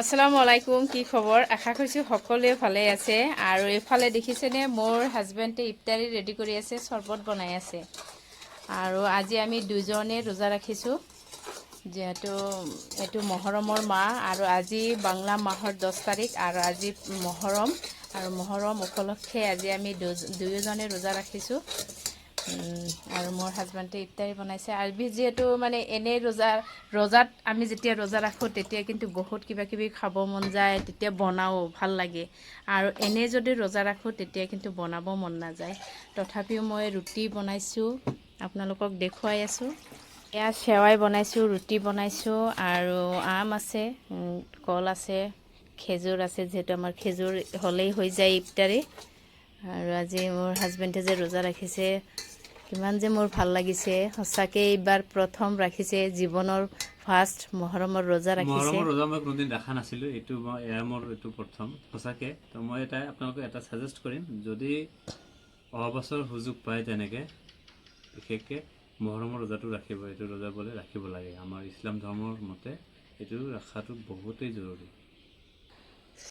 আসসালামু আলাইকুম, কি খবৰ? আশা কৰিছোঁ সকলোৱে ভালে আছে। আৰু এইফালে দেখিছেনে মোৰ হাজবেণ্ডে ইফতাৰী ৰেডি কৰি আছে, চৰবত বনাই আছে। আৰু আজি আমি দুজনে ৰোজা ৰাখিছোঁ, যিহেতু এইটো মহৰমৰ মাহ আৰু আজি বাংলা মাহৰ 10 তাৰিখ আৰু আজি মহৰম। আৰু মহৰম উপলক্ষে আজি আমি দুয়োজনে ৰোজা ৰাখিছোঁ। আৰু মোৰ হাজবেণ্ডে ইফতাৰী বনাইছে। আৰু যিহেতু মানে এনেই ৰোজাত আমি যেতিয়া ৰোজা ৰাখোঁ তেতিয়া কিন্তু বহুত কিবা কিবি খাব মন যায়, তেতিয়া বনাওঁ, ভাল লাগে। আৰু এনেই যদি ৰোজা ৰাখোঁ তেতিয়া কিন্তু বনাব মন নাযায়। তথাপিও মই ৰুটি বনাইছোঁ, আপোনালোকক দেখুৱাই আছোঁ। এয়া সেৱাই বনাইছোঁ, ৰুটি বনাইছোঁ আৰু আম আছে, কল আছে, খেজুৰ আছে, যিহেতু আমাৰ খেজুৰ হ'লেই হৈ যায় ইফতাৰী। আৰু আজি মোৰ হাজবেণ্ডে যে ৰোজা ৰাখিছে, কিমান যে মোৰ ভাল লাগিছে। সঁচাকৈ এইবাৰ প্ৰথম ৰাখিছে, জীৱনৰ ফাৰ্ষ্ট মহৰমৰ ৰোজা ৰাখিছে। মহৰমৰ ৰোজা মই কোনোদিন দেখা নাছিলোঁ, এয়া মোৰ প্ৰথম সঁচাকৈ। তো মই আপোনালোকক এটা ছাজেষ্ট কৰিম, যদি অহা বছৰ সুযোগ পায় তেনেকৈ বিশেষকৈ মহৰমৰ ৰোজাটো ৰাখিব। এইটো ৰোজা বোলে ৰাখিব লাগে, আমাৰ ইছলাম ধৰ্মৰ মতে এইটো ৰখাটো বহুতেই জৰুৰী।